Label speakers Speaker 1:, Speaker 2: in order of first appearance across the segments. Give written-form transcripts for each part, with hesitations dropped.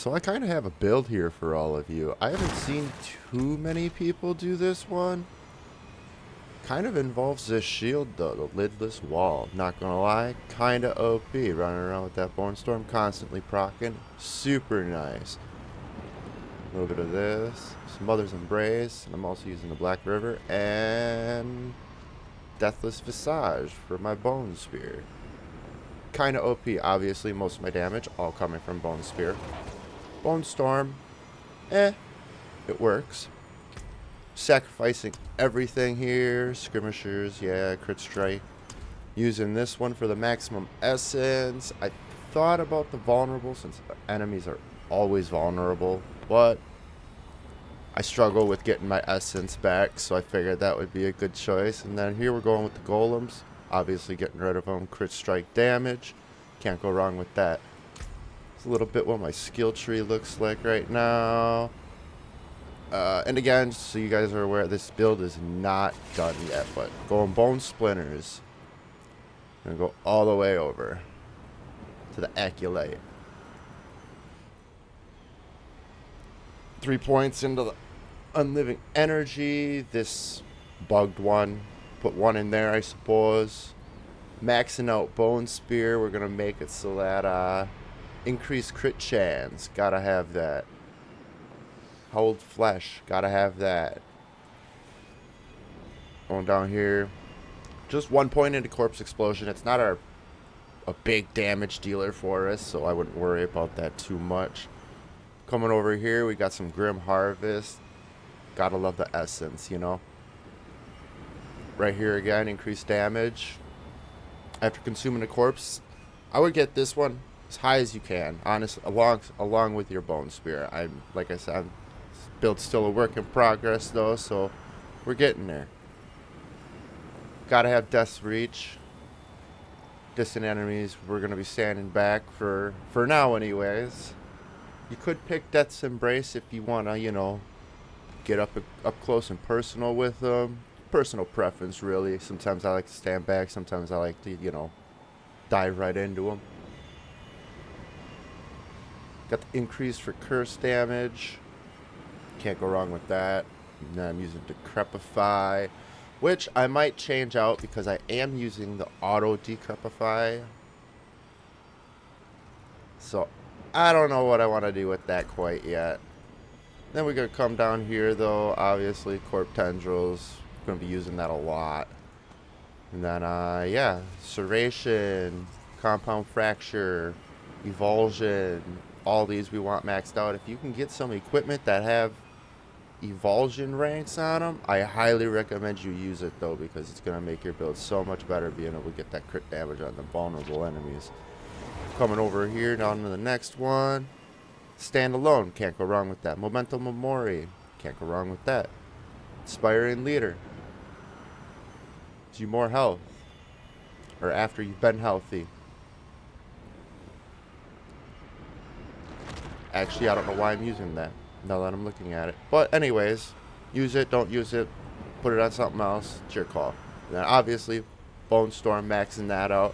Speaker 1: So I kind of have a build here for all of you. I haven't seen too many people do this one. Kind of involves this shield though, the lidless wall. Not gonna lie, kind of OP. Running around with that Bone Storm, constantly procking. Super nice. A little bit of this, some Mother's Embrace, and I'm also using the Black River and Deathless Visage for my Bone Spear. Kind of OP, obviously. Most of my damage all coming from Bone Spear. Bone Storm, it works. Sacrificing everything here. Skirmishers, yeah, crit strike. Using this one for the maximum essence. I thought about the vulnerable since enemies are always vulnerable, but I struggle with getting my essence back, so I figured that would be a good choice. And then here we're going with the golems. Obviously getting rid of them. Crit strike damage. Can't go wrong with that. It's a little bit what my skill tree looks like right now. And again, so you guys are aware, this build is not done yet, but going Bone Splinters. Gonna go all the way over to the Aculite. 3 points into the Unliving Energy. This bugged one. Put one in there, I suppose. Maxing out Bone Spear. We're gonna make it so that increased crit chance. Gotta have that. Hold Flesh. Gotta have that. Going down here. Just 1 point into Corpse Explosion. It's not a big damage dealer for us, so I wouldn't worry about that too much. Coming over here, we got some Grim Harvest. Gotta love the essence, you know. Right here again, increased damage. After consuming a corpse, I would get this one as high as you can, honestly, along with your Bone Spear. Like I said, build's still a work in progress though, so we're getting there. Gotta have Death's Reach. Distant enemies, we're gonna be standing back for now anyways. You could pick Death's Embrace if you wanna, you know, get up close and personal with them. Personal preference, really. Sometimes I like to stand back. Sometimes I like to, you know, dive right into them. Got the increase for curse damage. Can't go wrong with that. And then I'm using Decrepify, which I might change out because I am using the auto Decrepify. So I don't know what I want to do with that quite yet. Then we're going to come down here though. Obviously, Corp Tendrils. Going to be using that a lot. And then yeah, Serration, Compound Fracture, Evulsion, all these we want maxed out. If you can get some equipment that have Evulsion ranks on them, I highly recommend you use it though, because it's going to make your build so much better being able to get that crit damage on the vulnerable enemies. Coming over here down to the next one, Standalone, can't go wrong with that. Memento Mori, can't go wrong with that. Inspiring Leader, you more health, or after you've been healthy. Actually, I don't know why I'm using that now that I'm looking at it, but anyways, use it, don't use it, put it on something else, it's your call. And then obviously Bone Storm, maxing that out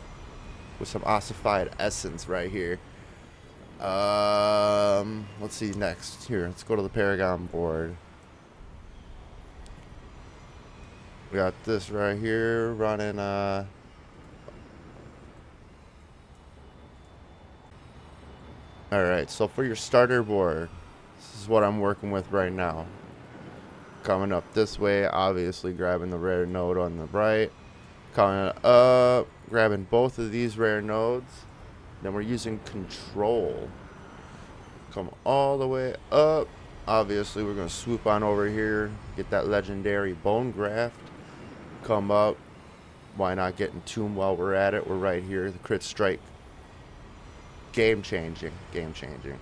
Speaker 1: with some ossified essence right here. Let's see next. Here, let's go to the Paragon board. We got this right here running Alright, so for your starter board, this is what I'm working with right now. Coming up this way, obviously grabbing the rare node on the right. Coming up, grabbing both of these rare nodes. Then we're using control. Come all the way up. Obviously, we're going to swoop on over here, get that legendary Bone Graft. Come up. Why not get Entomb while we're at it? We're right here. The crit strike. Game changing. Game changing.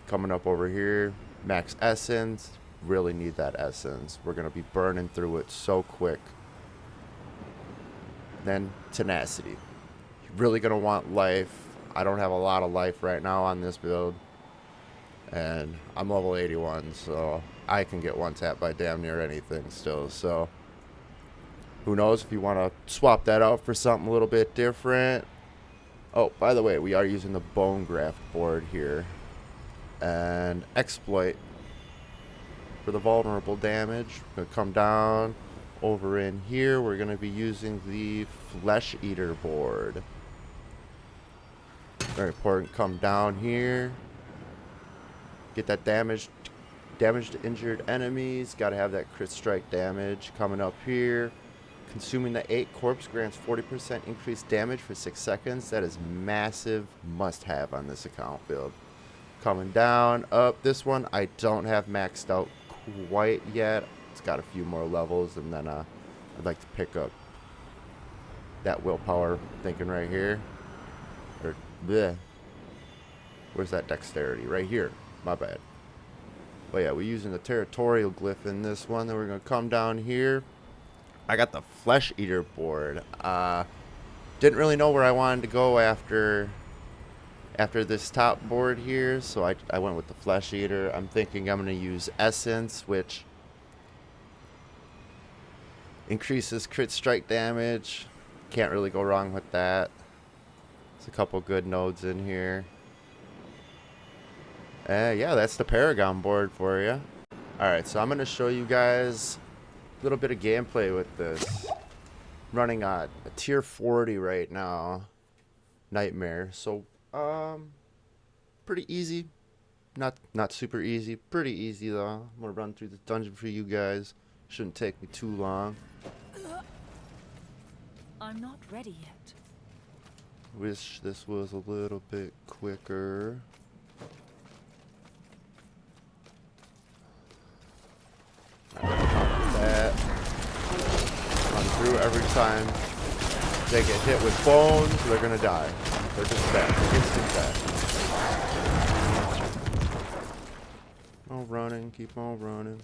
Speaker 1: Coming up over here. Max essence. Really need that essence. We're going to be burning through it so quick. Then tenacity. You're really going to want life. I don't have a lot of life right now on this build. And I'm level 81, so I can get one tap by damn near anything still. So who knows if you want to swap that out for something a little bit different. Oh, by the way, we are using the Bone Graft board here. and exploit for the vulnerable damage. We're going to come down over in here. We're going to be using the Flesh Eater board. Very important. Come down here. Get that damage to injured enemies. Got to have that crit strike damage. Coming up here. Consuming the 8 corpse grants 40% increased damage for 6 seconds. That is massive must-have on this account build. Coming down, up. This one I don't have maxed out quite yet. It's got a few more levels, and then I'd like to pick up that willpower thinking right here. Or, bleh. Where's that dexterity? Right here. My bad. But yeah, we're using the territorial glyph in this one. Then we're going to come down here. I got the Flesh Eater board. Didn't really know where I wanted to go after this top board here, so I went with the Flesh Eater. I'm thinking I'm going to use Essence, which increases crit strike damage. Can't really go wrong with that. There's a couple good nodes in here. Yeah, that's the Paragon board for you. Alright, so I'm going to show you guys a little bit of gameplay with this. Running a tier 40 right now. Nightmare. So, pretty easy. Not super easy. Pretty easy though. I'm going to run through the dungeon for you guys. Shouldn't take me too long.
Speaker 2: I'm not ready yet.
Speaker 1: Wish this was a little bit quicker. That. Run through every time they get hit with bones, they're gonna die. They're just dead. Instant death. Keep on running, keep on running.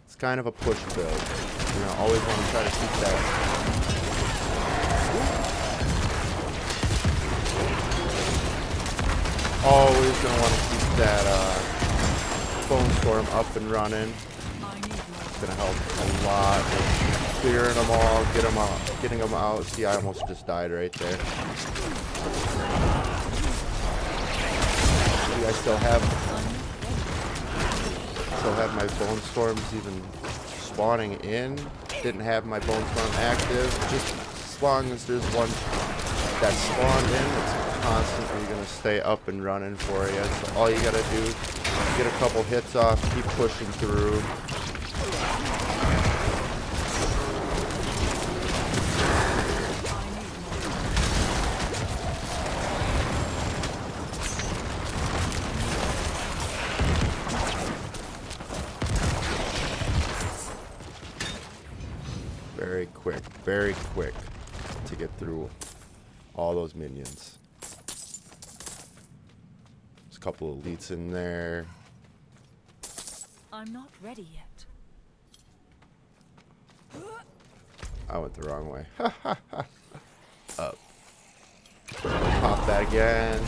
Speaker 1: It's kind of a push build. You know, always want to try to keep that. Always gonna want to keep that Bone Storm up and running. It's gonna help a lot with clearing them all, getting them out. See, I almost just died right there. See, I still have my Bone Storms even spawning in. Didn't have my Bone Storm active. Just as long as there's one that spawned in, it's constantly gonna stay up and running for you. So all you gotta do is get a couple hits off, keep pushing through. Very quick to get through all those minions. There's a couple of elites in there.
Speaker 2: I'm not ready yet.
Speaker 1: I went the wrong way. Up. Pop that again.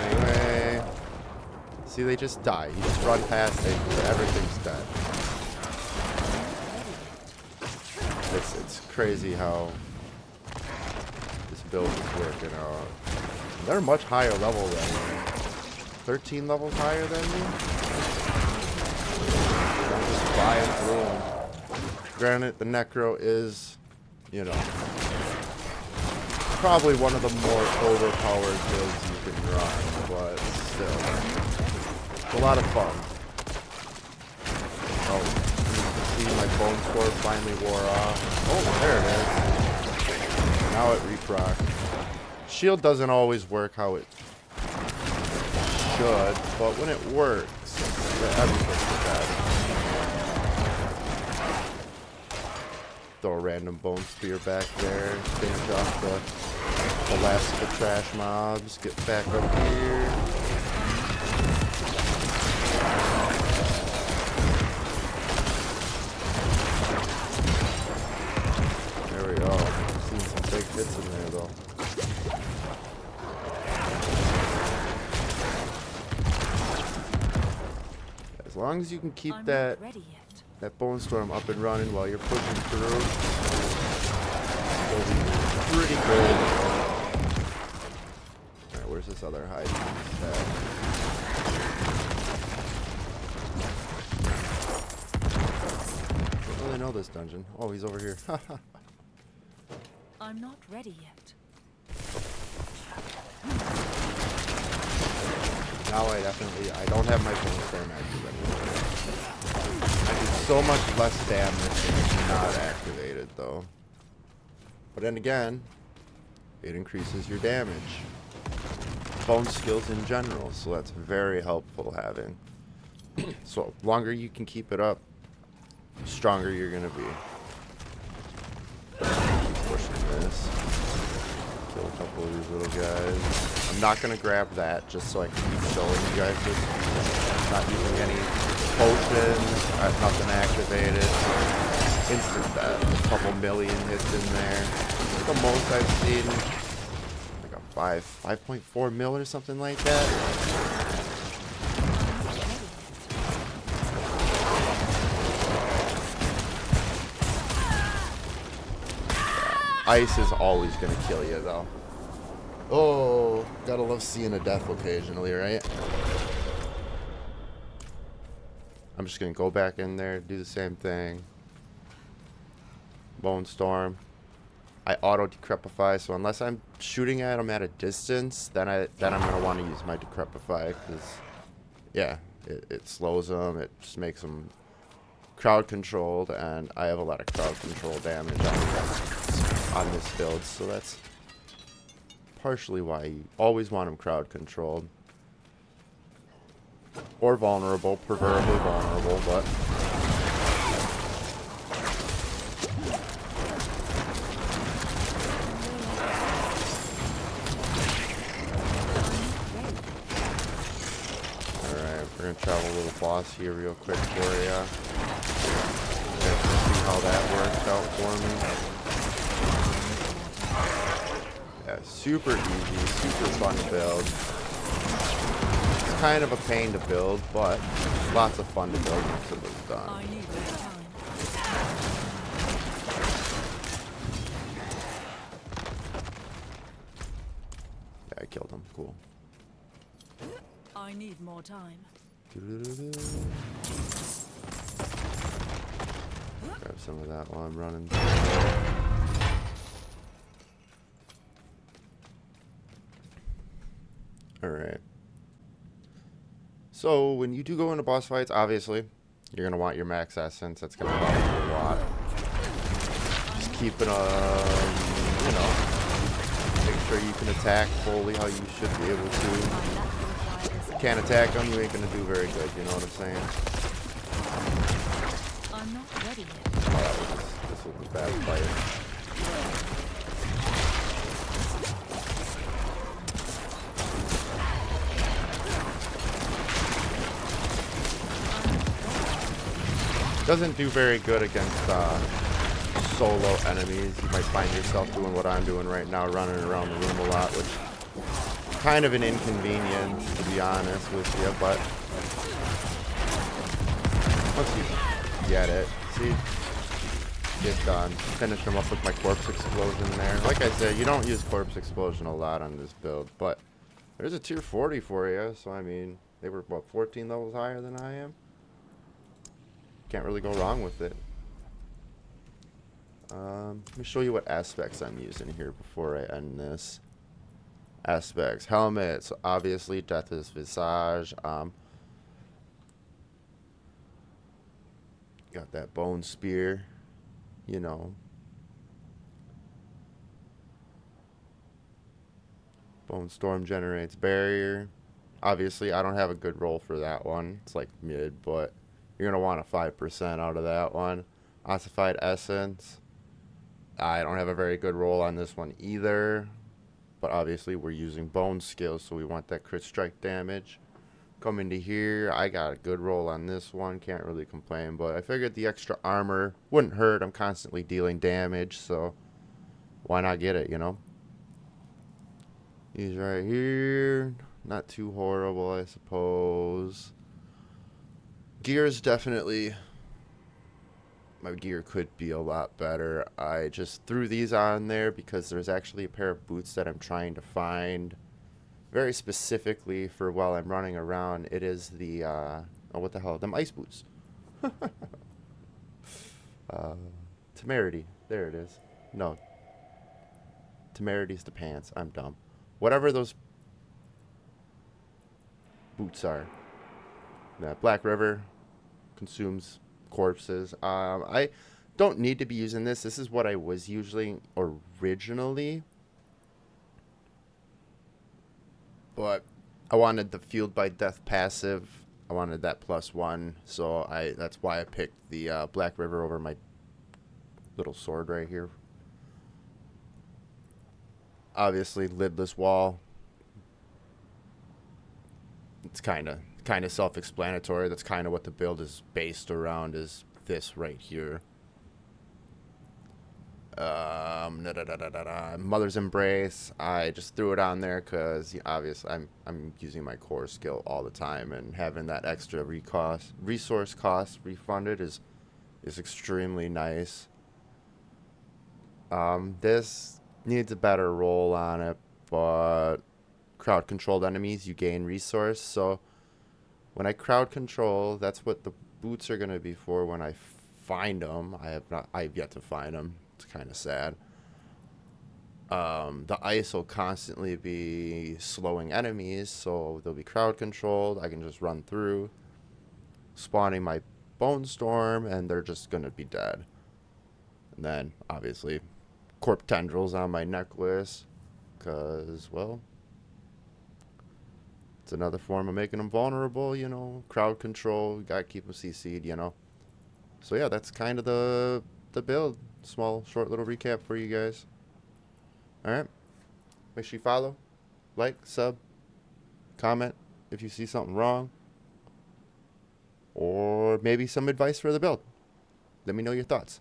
Speaker 1: Anyway. See, they just die. You just run past it, everything's dead. It's crazy how this build is working out. They're much higher level than me. 13 levels higher than me. I'm just flying through them. Granted, the Necro is, you know, probably one of the more overpowered builds you can run, but still. It's a lot of fun. Oh, you can see my Bone Sword finally wore off. Oh, there it is. Now it reprocs. Shield doesn't always work how it should, but when it works, everything's dead. Throw a random Bone Spear back there. Finish off the last of the trash mobs. Get back up here. There we go. I've seen some big hits in there though. As long as you can keep that Bone Storm up and running while you're pushing through, it'll be pretty good. where's this other hide at? Don't really know this dungeon. Oh, he's over here.
Speaker 2: I'm not ready yet.
Speaker 1: Now I don't have my bone storm active anymore. I do so much less damage when it's not activated though. But then again, it increases your damage. Bone skills in general, so that's very helpful having. So longer you can keep it up, stronger you're gonna be. Pushing this. Kill a couple of these little guys. I'm not gonna grab that just so I can keep showing you guys this. I'm not using any potions. I have nothing activated. Instant death. A couple million hits in there. The most I've seen, like a 5.4 mil or something like that. Ice is always going to kill you, though. Oh, gotta love seeing a death occasionally, right? I'm just going to go back in there, do the same thing. Bone Storm. I auto decrepify, so unless I'm shooting at them at a distance, then I'm going to want to use my decrepify, because, yeah, it slows them, it just makes them crowd controlled, and I have a lot of crowd control damage on this build, so that's partially why you always want them crowd controlled. Or vulnerable, preferably vulnerable, but alright, we're gonna travel a little boss here real quick for you. See how that works out for me. Yeah, super easy, super fun build. It's kind of a pain to build, but lots of fun to build once it was done.
Speaker 2: I need more time.
Speaker 1: Yeah, I killed him. Cool.
Speaker 2: I need more time.
Speaker 1: Grab some of that while I'm running. Alright. So, when you do go into boss fights, obviously, you're going to want your max essence. That's going to help you a lot. Just keeping you know, make sure you can attack fully how you should be able to. If you can't attack them, you ain't going to do very good, you know what I'm saying?
Speaker 2: I'm not ready yet.
Speaker 1: Oh, this was a bad fight. Doesn't do very good against solo enemies. You might find yourself doing what I'm doing right now, running around the room a lot, which is kind of an inconvenience, to be honest with you, but once you get it, see, get done. Finish them up with my corpse explosion there. Like I said, you don't use corpse explosion a lot on this build, but there's a tier 40 for you, so I mean, they were, what, 14 levels higher than I am? Can't really go wrong with it. Let me show you what aspects I'm using here before I end this. Aspects. Helmets. Obviously, Death is Visage. Got that Bone Spear. You know. Bone Storm generates Barrier. Obviously, I don't have a good roll for that one. It's like mid, but you're going to want a 5% out of that one. Ossified Essence. I don't have a very good roll on this one either. But obviously we're using bone skills, so we want that crit strike damage. Come into here. I got a good roll on this one. Can't really complain. But I figured the extra armor wouldn't hurt. I'm constantly dealing damage, so why not get it, you know? He's right here. Not too horrible, I suppose. Gear's definitely... my gear could be a lot better. I just threw these on there because there's actually a pair of boots that I'm trying to find very specifically for while I'm running around, it is the, oh, what the hell, them ice boots. uh, Temerity. There it is. No, Temerity's the pants. I'm dumb. Whatever those boots are. That Black River consumes corpses. I don't need to be using this. This is what I was usually originally. But I wanted the Fueled by Death passive. I wanted that +1. So that's why I picked the Black River over my little sword right here. Obviously, Lidless Wall. It's kind of self-explanatory. That's kind of what the build is based around, is this right here. Mother's Embrace. I just threw it on there because obviously I'm using my core skill all the time, and having that extra resource cost refunded is extremely nice. This needs a better roll on it, but crowd controlled enemies, you gain resource. So when I crowd control, that's what the boots are gonna be for. When I find them, I've yet to find them. It's kind of sad. The ice will constantly be slowing enemies, so they'll be crowd controlled. I can just run through, spawning my bone storm, and they're just gonna be dead. And then obviously corp tendrils on my necklace, because, well, it's another form of making them vulnerable, you know. Crowd control, gotta keep them CC'd, you know. So yeah, that's kind of the build. Small, short little recap for you guys. Alright. Make sure you follow, like, sub, comment if you see something wrong, or maybe some advice for the build. Let me know your thoughts.